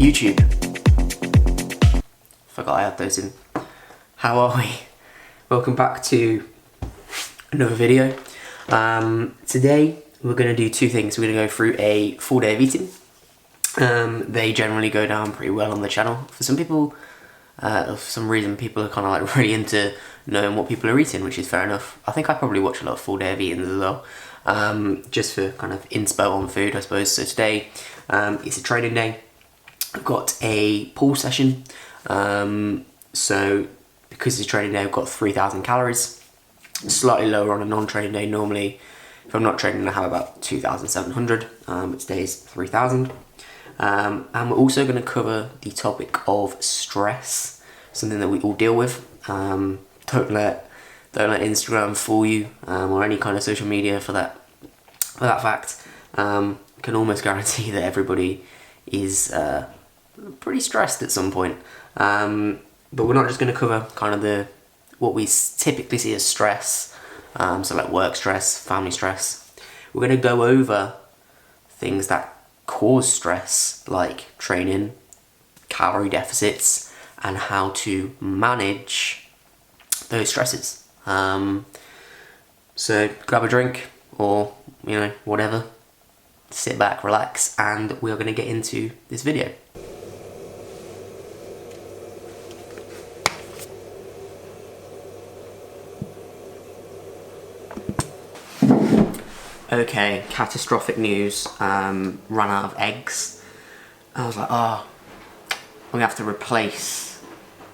YouTube. Forgot I had those in. How are we? Welcome back to another video. Today we're going to do two things. We're going to go through a full day of eating. They generally go down pretty well on the channel. For some people, for some reason, people are kind of like really into knowing what people are eating, which is fair enough. I think I probably watch a lot of full day of eating as well, just for kind of inspo on food, I suppose. So today it's a training day. I've got a pull session. So because it's a training day, I've got 3,000 calories. Slightly lower on a non-training day. Normally, if I'm not training, I have about 2,700. But today's 3,000. And we're also going to cover the topic of stress, something that we all deal with. Don't let Instagram fool you, or any kind of social media for that fact. Can almost guarantee that everybody is pretty stressed at some point. But we're not just going to cover kind of what we typically see as stress, so like work stress, family stress. We're going to go over things that cause stress, like training, calorie deficits, and how to manage those stresses. So grab a drink or whatever, sit back, relax, and we are going to get into this video. Okay, catastrophic news. Ran out of eggs. I was like, I'm gonna have to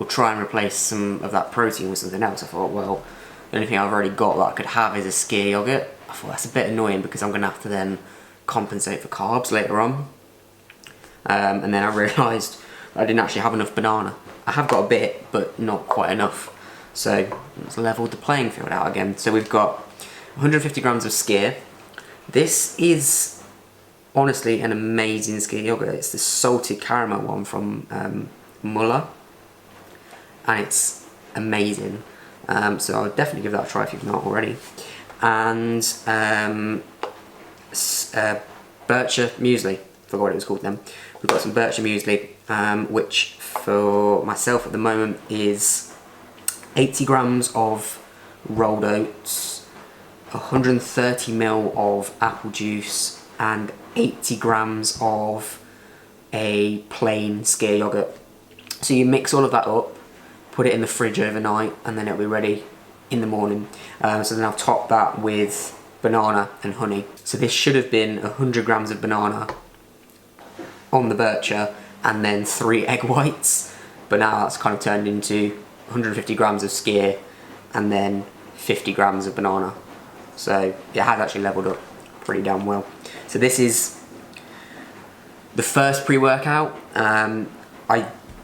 try and replace some of that protein with something else. I thought, well, the only thing I've already got that I could have is a skyr yogurt. I thought that's a bit annoying because I'm gonna have to then compensate for carbs later on. And then I realised I didn't actually have enough banana. I have got a bit, but not quite enough. So it's leveled the playing field out again. So we've got 150 grams of skyr. This is honestly an amazing skyr yogurt. It's the salted caramel one from Muller, and it's amazing. So I'll definitely give that a try if you've not already. And Bircher muesli, forgot what it was called then. We've got some Bircher muesli, which for myself at the moment is 80 grams of rolled oats, 130 ml of apple juice, and 80 grams of a plain skyr yogurt. So you mix all of that up, put it in the fridge overnight, and then it'll be ready in the morning. So then I'll top that with banana and honey. So this should have been 100 grams of banana on the Bircher and then 3 egg whites, but now that's kind of turned into 150 grams of skyr and then 50 grams of banana. So it has actually leveled up pretty damn well. So this is the first pre-workout.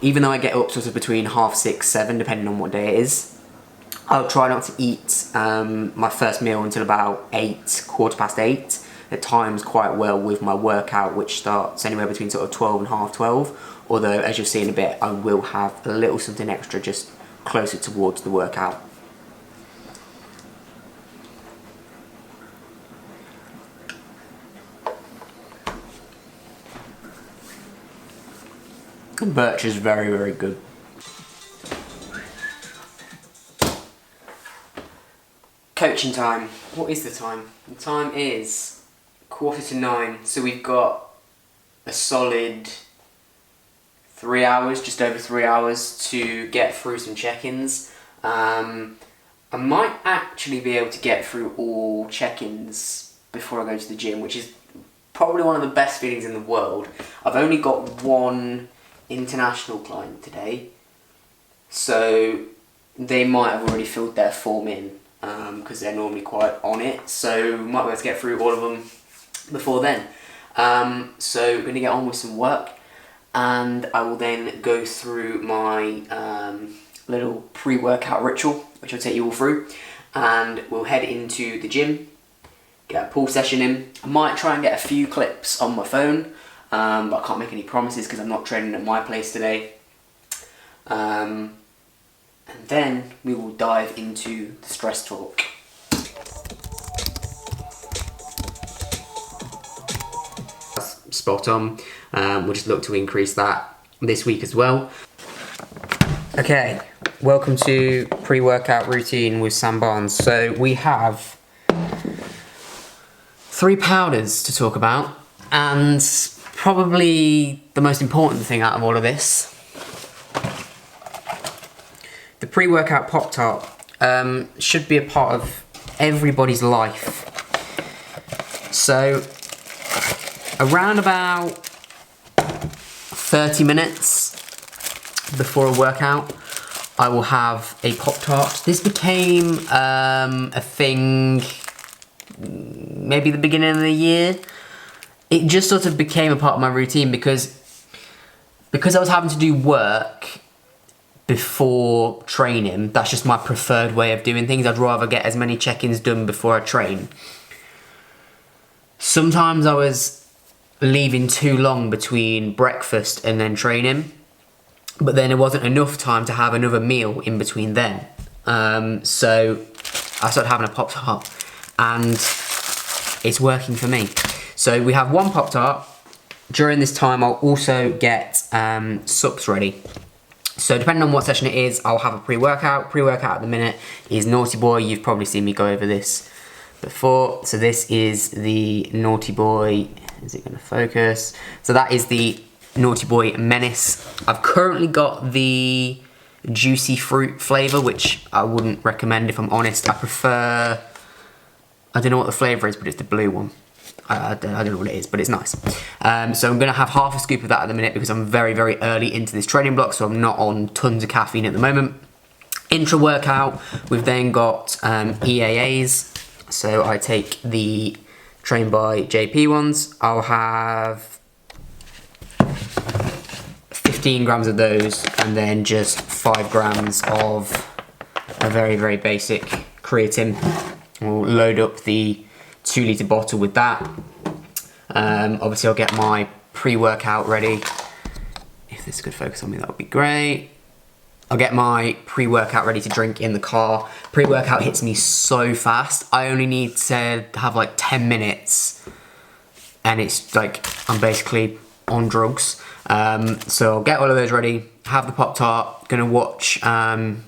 Even though I get up sort of between 6:30, 7, depending on what day it is, I'll try not to eat my first meal until about 8, 8:15. It times quite well with my workout, which starts anywhere between sort of 12 and half 12. Although, as you'll see in a bit, I will have a little something extra just closer towards the workout. Birch is very, very good. Coaching time. What is the time? The time is 9:15. So we've got a solid 3 hours, just over 3 hours, to get through some check-ins. I might actually be able to get through all check-ins before I go to the gym, which is probably one of the best feelings in the world. I've only got one international client today, so they might have already filled their form in, because they're normally quite on it, so might be able to get through all of them before then. So we're going to get on with some work, and I will then go through my little pre-workout ritual, which I'll take you all through, and we'll head into the gym, get a pull session in. I might try and get a few clips on my phone, but I can't make any promises because I'm not training at my place today. And then we will dive into the stress talk. spot on. We'll just look to increase that this week as well. Okay, welcome to pre-workout routine with Sam Barnes. So we have 3 powders to talk about, and probably the most important thing out of all of this, the pre-workout Pop-Tart should be a part of everybody's life. So around about 30 minutes before a workout, I will have a Pop-Tart. This became a thing maybe the beginning of the year. It just sort of became a part of my routine because I was having to do work before training. That's just my preferred way of doing things. I'd rather get as many check-ins done before I train. Sometimes I was leaving too long between breakfast and then training, but then it wasn't enough time to have another meal in between then. So I started having a Pop-Tart, and it's working for me. So we have 1 Pop-Tart. During this time, I'll also get sups ready. So depending on what session it is, I'll have a pre-workout. Pre-workout at the minute is Naughty Boy. You've probably seen me go over this before. So this is the Naughty Boy. Is it going to focus? So that is the Naughty Boy Menace. I've currently got the juicy fruit flavour, which I wouldn't recommend if I'm honest. I prefer, I don't know what the flavour is, but it's the blue one. I don't know what it is, but it's nice. So I'm going to have half a scoop of that at the minute because I'm very, very early into this training block, so I'm not on tons of caffeine at the moment. Intra-workout, we've then got EAAs. So I take the Train by JP ones. I'll have 15 grams of those, and then just 5 grams of a very, very basic creatine. We'll load up the 2 litre bottle with that. Obviously I'll get my pre-workout ready. If this could focus on me, that would be great. I'll get my pre-workout ready to drink in the car. Pre-workout hits me so fast. I only need to have like 10 minutes and it's like I'm basically on drugs. So I'll get all of those ready, have the Pop-Tart, gonna watch some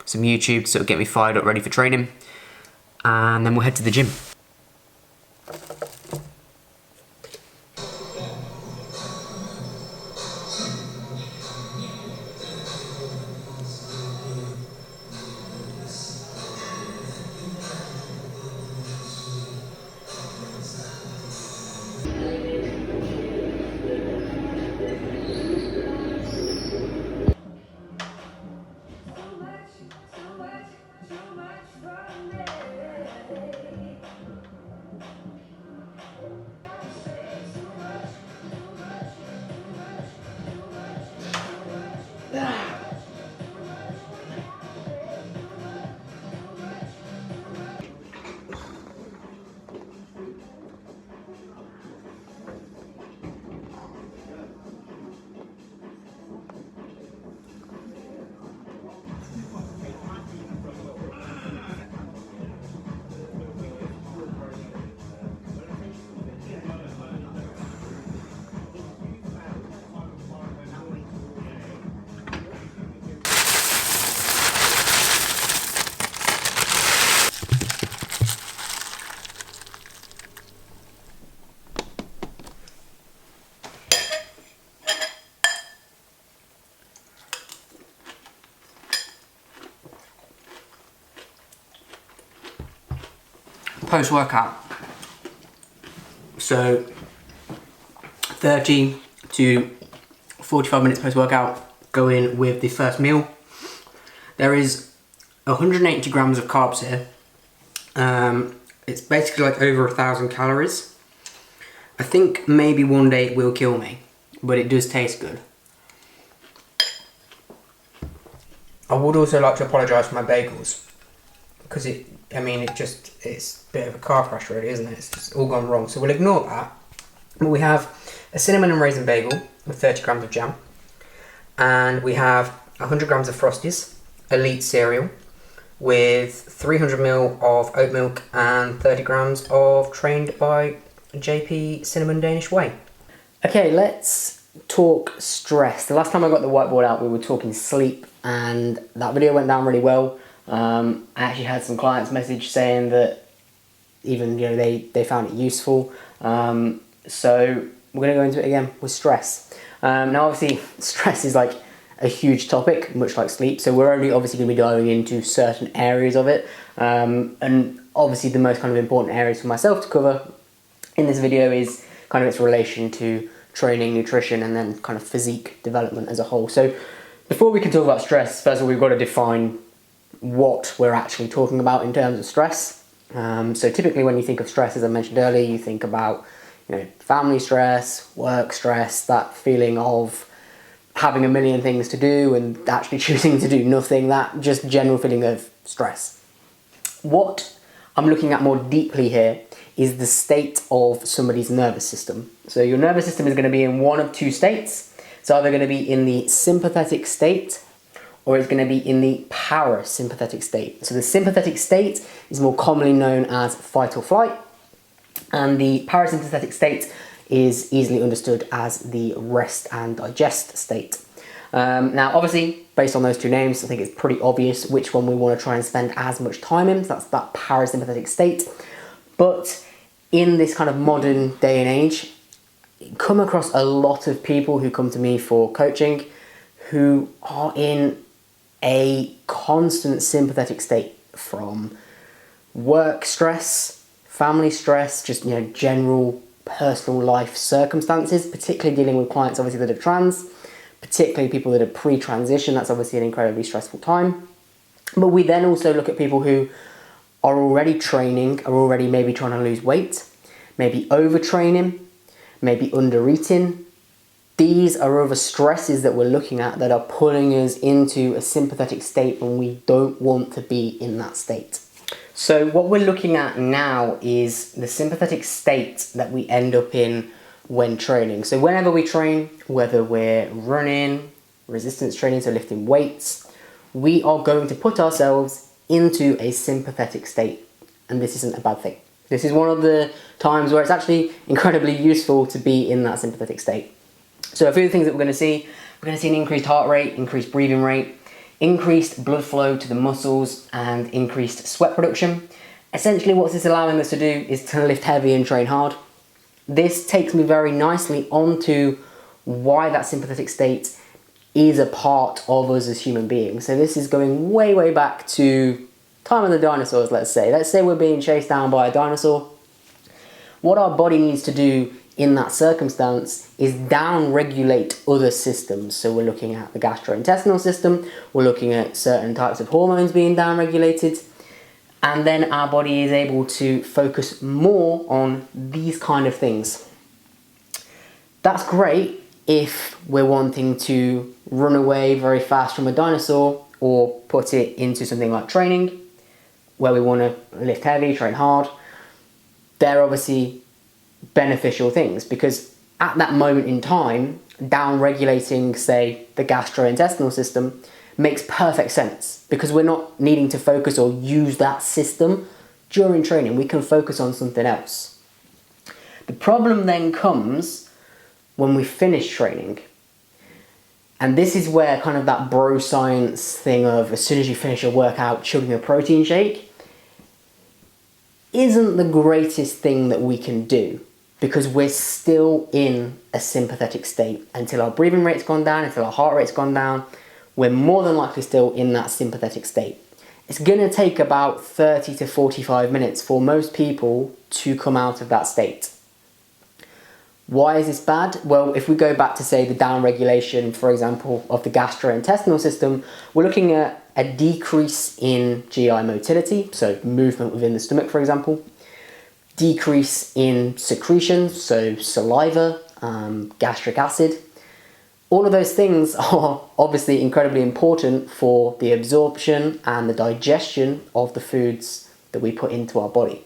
YouTube so it'll get me fired up ready for training, and then we'll head to the gym. Post-workout, so 30 to 45 minutes post-workout, go in with the first meal. There is 180 grams of carbs here. It's basically like over 1,000 calories. I think maybe one day it will kill me, but it does taste good. I would also like to apologise for my bagels, because it's a bit of a car crash really, isn't it? It's just all gone wrong. So we'll ignore that. But we have a cinnamon and raisin bagel with 30 grams of jam. And we have 100 grams of Frosties, Elite cereal, with 300 ml of oat milk and 30 grams of Trained by JP Cinnamon Danish Whey. Okay, let's talk stress. The last time I got the whiteboard out, we were talking sleep, and that video went down really well. I actually had some clients message saying that even they found it useful. So we're going to go into it again with stress. Now, obviously, stress is like a huge topic, much like sleep. So we're only obviously going to be diving into certain areas of it, and obviously the most kind of important areas for myself to cover in this video is kind of its relation to training, nutrition, and then kind of physique development as a whole. So before we can talk about stress, first of all, we've got to define what we're actually talking about in terms of stress. So typically when you think of stress, as I mentioned earlier, you think about family stress, work stress, that feeling of having a million things to do and actually choosing to do nothing, that just general feeling of stress. What I'm looking at more deeply here is the state of somebody's nervous system. So your nervous system is going to be in one of two states. It's either going to be in the sympathetic state or it's going to be in the parasympathetic state. So the sympathetic state is more commonly known as fight or flight, and the parasympathetic state is easily understood as the rest and digest state. Now, obviously, based on those two names, I think it's pretty obvious which one we want to try and spend as much time in. So that's that parasympathetic state. But in this kind of modern day and age, I come across a lot of people who come to me for coaching who are in a constant sympathetic state from work stress, family stress, just general personal life circumstances, particularly dealing with clients obviously that are trans, particularly people that are pre-transition. That's obviously an incredibly stressful time. But we then also look at people who are already training, are already maybe trying to lose weight, maybe overtraining, maybe under-eating. These are other stresses that we're looking at that are pulling us into a sympathetic state when we don't want to be in that state. So what we're looking at now is the sympathetic state that we end up in when training. So whenever we train, whether we're running, resistance training, so lifting weights, we are going to put ourselves into a sympathetic state. And this isn't a bad thing. This is one of the times where it's actually incredibly useful to be in that sympathetic state. So a few of the things that we're going to see an increased heart rate, increased breathing rate, increased blood flow to the muscles, and increased sweat production. Essentially what this is allowing us to do is to lift heavy and train hard. This takes me very nicely onto why that sympathetic state is a part of us as human beings. So this is going way, way back to time of the dinosaurs, let's say. Let's say we're being chased down by a dinosaur. What our body needs to do in that circumstance is down-regulate other systems. So we're looking at the gastrointestinal system, we're looking at certain types of hormones being down-regulated, and then our body is able to focus more on these kind of things. That's great if we're wanting to run away very fast from a dinosaur, or put it into something like training, where we want to lift heavy, train hard. They're obviously beneficial things, because at that moment in time, down-regulating, say, the gastrointestinal system makes perfect sense, because we're not needing to focus or use that system during training. We can focus on something else. The problem then comes when we finish training. And this is where kind of that bro science thing of as soon as you finish a workout, chugging a protein shake isn't the greatest thing that we can do, because we're still in a sympathetic state. Until our breathing rate's gone down, until our heart rate's gone down, we're more than likely still in that sympathetic state. It's going to take about 30 to 45 minutes for most people to come out of that state. Why is this bad? Well, if we go back to, say, the down-regulation, for example, of the gastrointestinal system, we're looking at a decrease in GI motility, so movement within the stomach, for example, decrease in secretions, so saliva, gastric acid. All of those things are obviously incredibly important for the absorption and the digestion of the foods that we put into our body.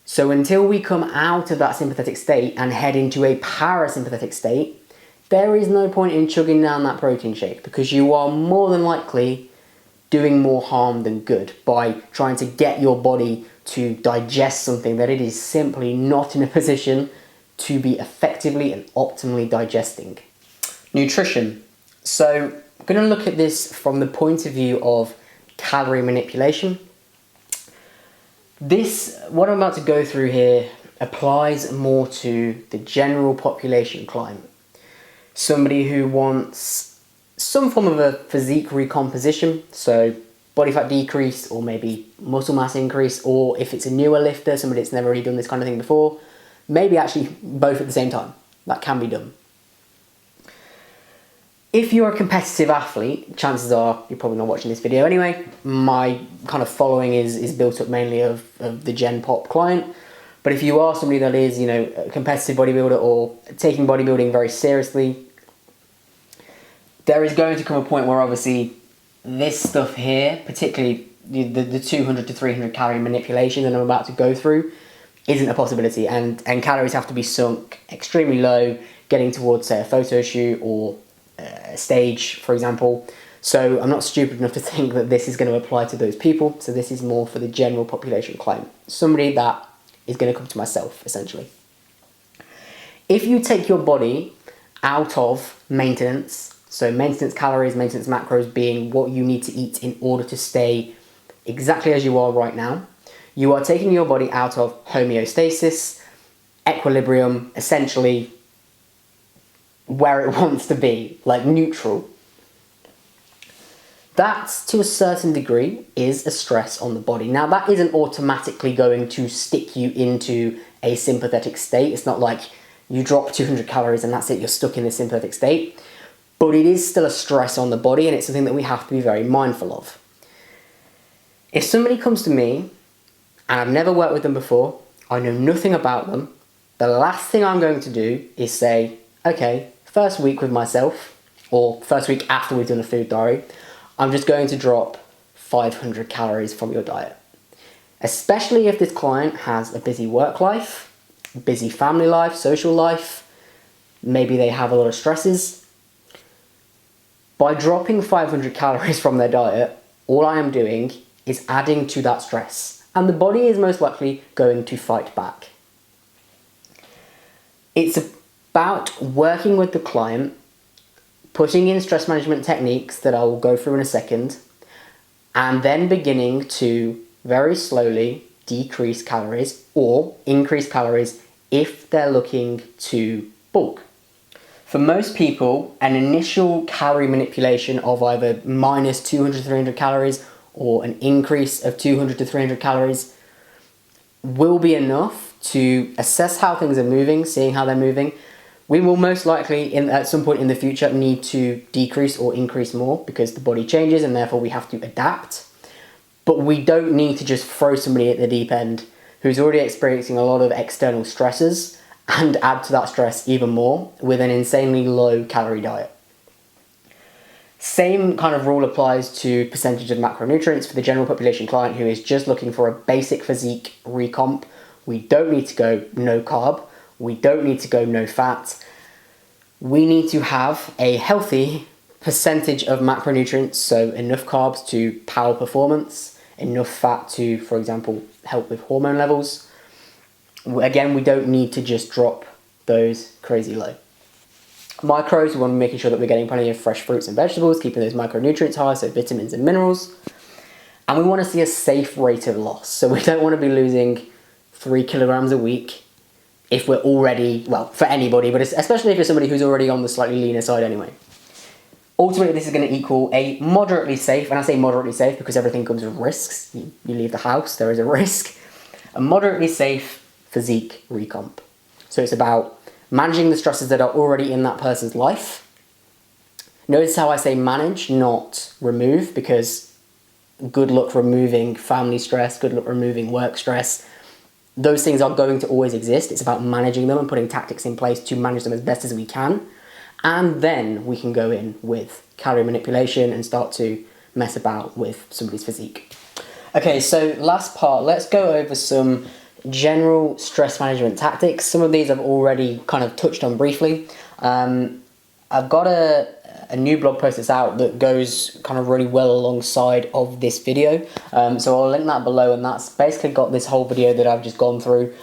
So until we come out of that sympathetic state and head into a parasympathetic state, there is no point in chugging down that protein shake, because you are more than likely doing more harm than good by trying to get your body to digest something that it is simply not in a position to be effectively and optimally digesting. Nutrition. So I'm going to look at this from the point of view of calorie manipulation. What I'm about to go through here applies more to the general population climate. Somebody who wants some form of a physique recomposition, so body fat decrease or maybe muscle mass increase, or if it's a newer lifter, somebody that's never really done this kind of thing before, maybe actually both at the same time. That can be done. If you're a competitive athlete, chances are you're probably not watching this video anyway. My kind of following is built up mainly of the Gen Pop client. But if you are somebody that is, a competitive bodybuilder or taking bodybuilding very seriously, there is going to come a point where obviously this stuff here, particularly the 200 to 300 calorie manipulation that I'm about to go through, isn't a possibility. And calories have to be sunk extremely low, getting towards, say, a photo shoot or a stage, for example. So I'm not stupid enough to think that this is going to apply to those people. So this is more for the general population climate. Somebody that is going to come to myself, essentially. If you take your body out of maintenance, so maintenance calories, maintenance macros being what you need to eat in order to stay exactly as you are right now, you are taking your body out of homeostasis, equilibrium, essentially where it wants to be, like neutral. That, to a certain degree, is a stress on the body. Now, that isn't automatically going to stick you into a sympathetic state. It's not like you drop 200 calories and that's it, you're stuck in this sympathetic state. But it is still a stress on the body, and it's something that we have to be very mindful of. If somebody comes to me, and I've never worked with them before, I know nothing about them, the last thing I'm going to do is say, okay, first week with myself, or first week after we've done a food diary, I'm just going to drop 500 calories from your diet. Especially if this client has a busy work life, busy family life, social life, maybe they have a lot of stresses. By dropping 500 calories from their diet, all I am doing is adding to that stress, and the body is most likely going to fight back. It's about working with the client, putting in stress management techniques that I will go through in a second, and then beginning to very slowly decrease calories or increase calories if they're looking to bulk. For most people, an initial calorie manipulation of either minus 200 to 300 calories or an increase of 200 to 300 calories will be enough to assess how things are moving, seeing how they're moving. We will most likely, at some point in the future, need to decrease or increase more because the body changes and therefore we have to adapt. But we don't need to just throw somebody at the deep end who's already experiencing a lot of external stresses and add to that stress even more with an insanely low calorie diet. Same kind of rule applies to percentage of macronutrients for the general population client who is just looking for a basic physique recomp. We don't need to go no carb. We don't need to go no fat. We need to have a healthy percentage of macronutrients, so enough carbs to power performance, enough fat to, for example, help with hormone levels. Again, we don't need to just drop those crazy low. Micros, we want to be making sure that we're getting plenty of fresh fruits and vegetables, keeping those micronutrients high, so vitamins and minerals. And we want to see a safe rate of loss. So we don't want to be losing 3 kilograms a week if we're already, well, for anybody, but especially if you're somebody who's already on the slightly leaner side anyway. Ultimately, this is going to equal a moderately safe, and I say moderately safe because everything comes with risks. You leave the house, there is a risk. A moderately safe physique recomp. So it's about managing the stresses that are already in that person's life. Notice how I say manage, not remove, because good luck removing family stress, good luck removing work stress. Those things are going to always exist. It's about managing them and putting tactics in place to manage them as best as we can. And then we can go in with calorie manipulation and start to mess about with somebody's physique. Okay, so last part, let's go over some general stress management tactics. Some of these I've already kind of touched on briefly. I've got a new blog post that's out that goes kind of really well alongside of this video. So I'll link that below, and that's basically got this whole video that I've just gone through.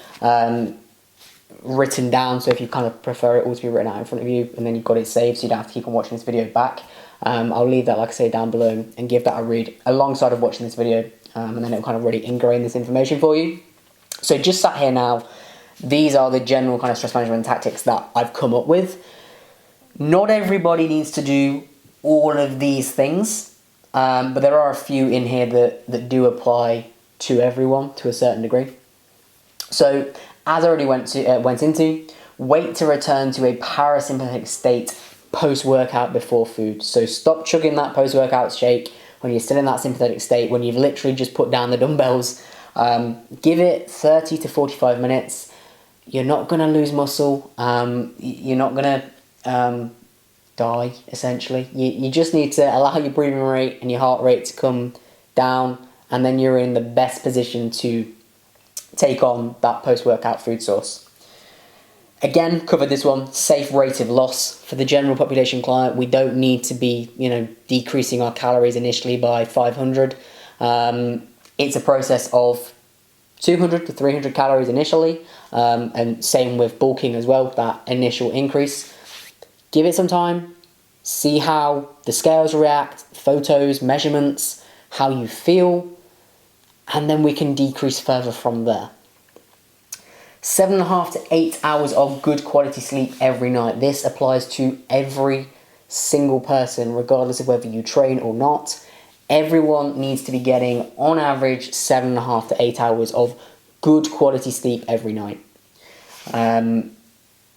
written down, so if you kind of prefer it all to be written out in front of you and then you've got it saved so you don't have to keep on watching this video back, I'll leave that, like I say, down below and give that a read alongside of watching this video, and then it'll kind of really ingrain this information for you. So just sat here now, these are the general kind of stress management tactics that I've come up with. Not everybody needs to do all of these things, but there are a few in here that do apply to everyone to a certain degree. So, as I already went into, wait to return to a parasympathetic state post-workout before food. So stop chugging that post-workout shake when you're still in that sympathetic state, when you've literally just put down the dumbbells. Give it 30 to 45 minutes. You're not going to lose muscle. You're not going to die, essentially. You just need to allow your breathing rate and your heart rate to come down, and then you're in the best position to take on that post-workout food source. Again, covered this one, safe rate of loss. For the general population client, we don't need to be, decreasing our calories initially by 500. It's a process of 200 to 300 calories initially, and same with bulking as well, that initial increase. Give it some time, see how the scales react, photos, measurements, how you feel, and then we can decrease further from there. 7.5 to 8 hours of good quality sleep every night. This applies to every single person, regardless of whether you train or not. Everyone needs to be getting, on average, 7.5 to 8 hours of good quality sleep every night.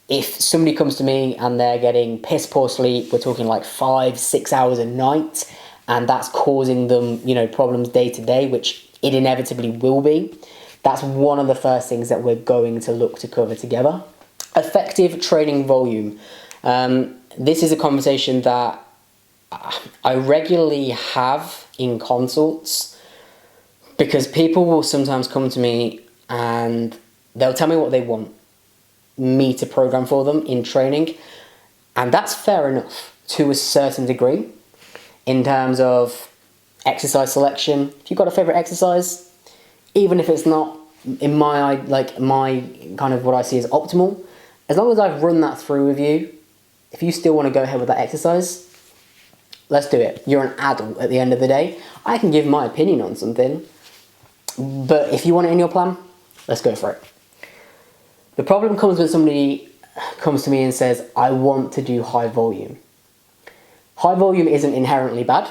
If somebody comes to me and they're getting piss poor sleep, we're talking like 5-6 hours a night, and that's causing them, problems day to day, which it inevitably will be. That's one of the first things that we're going to look to cover together. Effective training volume. This is a conversation that I regularly have in consults, because people will sometimes come to me and they'll tell me what they want me to program for them in training, and that's fair enough to a certain degree in terms of exercise selection. If you've got a favorite exercise, even if it's not in my kind of what I see as optimal, as long as I've run that through with you, if you still want to go ahead with that exercise, let's do it. You're an adult at the end of the day. I can give my opinion on something, but if you want it in your plan, let's go for it. The problem comes when somebody comes to me and says, I want to do high volume. High volume isn't inherently bad,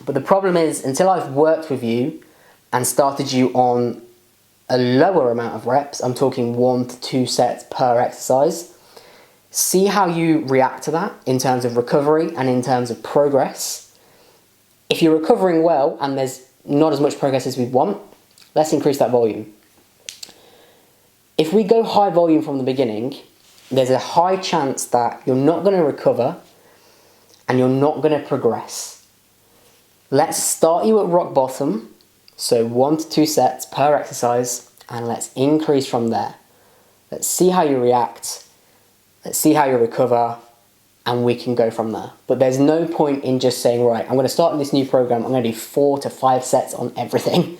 but the problem is, until I've worked with you and started you on a lower amount of reps, I'm talking 1 to 2 sets per exercise, see how you react to that in terms of recovery and in terms of progress. If you're recovering well and there's not as much progress as we want, let's increase that volume. If we go high volume from the beginning, there's a high chance that you're not going to recover and you're not going to progress. Let's start you at rock bottom, so 1 to 2 sets per exercise, and let's increase from there. Let's see how you react, let's see how you recover, and we can go from there. But there's no point in just saying, right, I'm going to start this new program, I'm going to do 4 to 5 sets on everything,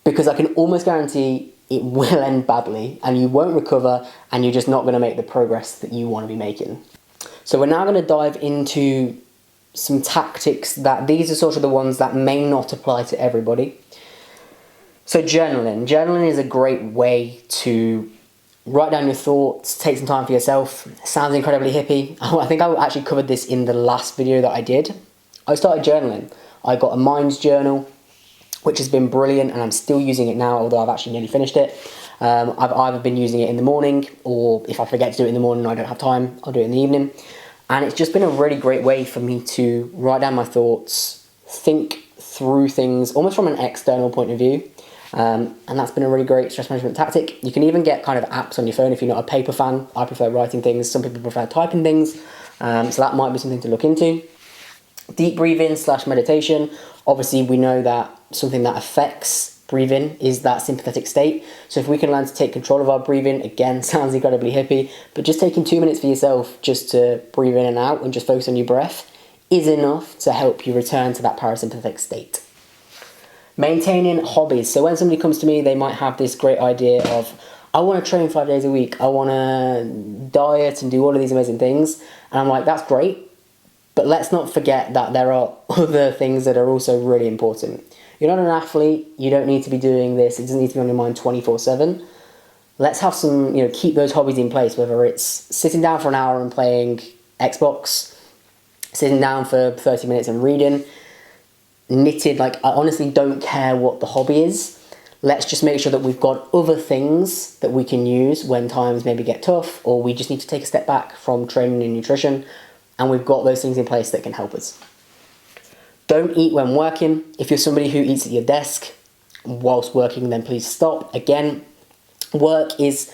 because I can almost guarantee it will end badly and you won't recover, and you're just not going to make the progress that you want to be making. So we're now going to dive into some tactics that these are sort of the ones that may not apply to everybody. So journaling. Journaling is a great way to write down your thoughts, take some time for yourself. It sounds incredibly hippie. I think I actually covered this in the last video that I did. I started journaling. I got a Minds journal, which has been brilliant, and I'm still using it now, although I've actually nearly finished it. I've either been using it in the morning, or if I forget to do it in the morning and I don't have time, I'll do it in the evening. And it's just been a really great way for me to write down my thoughts, think through things almost from an external point of view. And that's been a really great stress management tactic. You can even get kind of apps on your phone if you're not a paper fan. I prefer writing things. Some people prefer typing things. So that might be something to look into. Deep breathing / meditation. Obviously, we know that something that affects breathing is that sympathetic state. So if we can learn to take control of our breathing, again, sounds incredibly hippie, but just taking 2 minutes for yourself just to breathe in and out and just focus on your breath is enough to help you return to that parasympathetic state. Maintaining hobbies. So when somebody comes to me, they might have this great idea of, I want to train 5 days a week. I want to diet and do all of these amazing things. And I'm like, that's great. But let's not forget that there are other things that are also really important. You're not an athlete. You don't need to be doing this. It doesn't need to be on your mind 24/7. Let's have some, keep those hobbies in place, whether it's sitting down for an hour and playing Xbox, sitting down for 30 minutes and reading, knitted. Like, I honestly don't care what the hobby is. Let's just make sure that we've got other things that we can use when times maybe get tough, or we just need to take a step back from training and nutrition, and we've got those things in place that can help us. Don't eat when working. If you're somebody who eats at your desk whilst working, then please stop. Again, work is,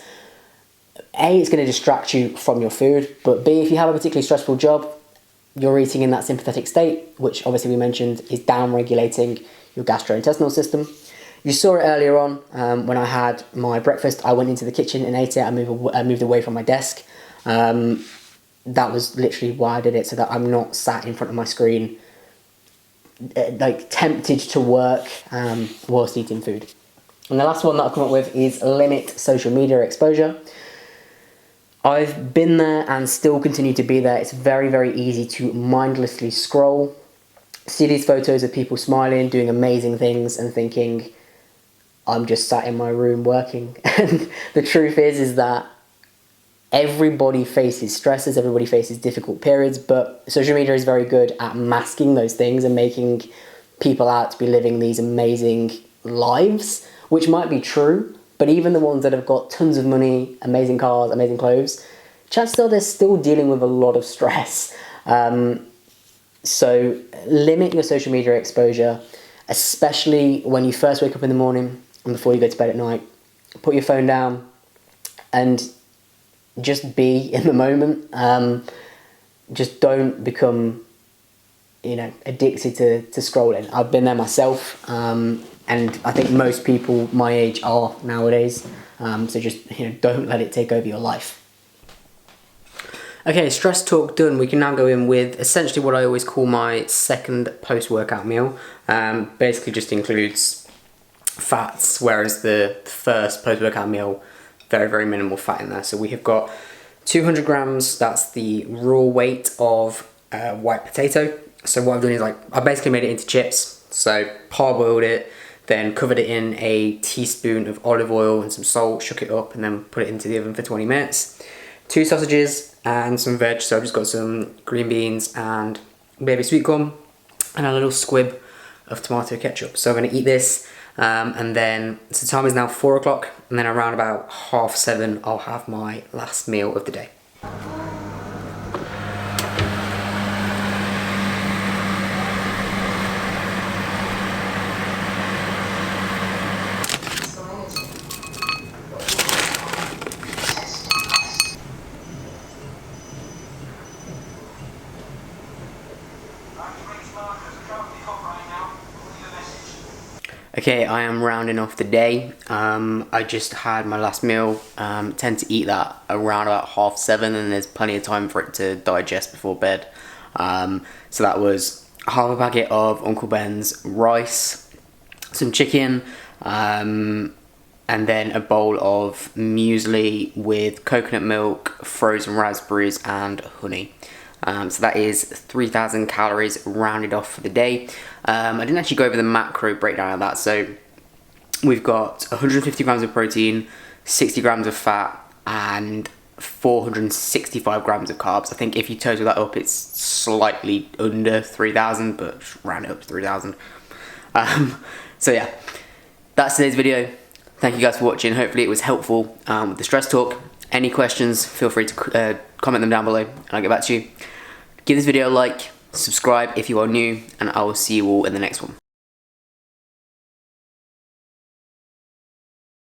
A, it's going to distract you from your food, but B, if you have a particularly stressful job, you're eating in that sympathetic state, which obviously we mentioned is down-regulating your gastrointestinal system. You saw it earlier on when I had my breakfast. I went into the kitchen and ate it. I moved away from my desk. That was literally why I did it, so that I'm not sat in front of my screen, like tempted to work whilst eating food. And the last one that I've come up with is limit social media exposure. I've been there and still continue to be there. It's very, very easy to mindlessly scroll, see these photos of people smiling, doing amazing things, and thinking, I'm just sat in my room working. And the truth is that everybody faces stresses, everybody faces difficult periods, but social media is very good at masking those things and making people out to be living these amazing lives, which might be true, but even the ones that have got tons of money, amazing cars, amazing clothes, chances are they're still dealing with a lot of stress. So limit your social media exposure, especially when you first wake up in the morning and before you go to bed at night. Put your phone down and just be in the moment. Just don't become, addicted to scrolling. I've been there myself, and I think most people my age are nowadays. So just don't let it take over your life. Okay, stress talk done. We can now go in with essentially what I always call my second post-workout meal. Basically just includes fats, whereas the first post-workout meal, very, very minimal fat in there. So we have got 200 grams, that's the raw weight of white potato. So what I've done is I basically made it into chips. So parboiled it, then covered it in a teaspoon of olive oil and some salt, shook it up, and then put it into the oven for 20 minutes. 2 sausages and some veg, so I've just got some green beans and baby sweet corn and a little squib of tomato ketchup. So I'm going to eat this, and then, so the time is now 4 o'clock, and then around about 7:30 I'll have my last meal of the day. Okay, I am rounding off the day. I just had my last meal. Tend to eat that around about 7:30, and there's plenty of time for it to digest before bed. So that was half a packet of Uncle Ben's rice, some chicken, and then a bowl of muesli with coconut milk, frozen raspberries, and honey. So that is 3,000 calories rounded off for the day. I didn't actually go over the macro breakdown of that. So we've got 150 grams of protein, 60 grams of fat, and 465 grams of carbs. I think if you total that up, it's slightly under 3,000, but round it up to 3,000. So yeah, that's today's video. Thank you guys for watching. Hopefully it was helpful with the stress talk. Any questions, feel free to comment them down below and I'll get back to you. Give this video a like, subscribe if you are new, and I will see you all in the next one.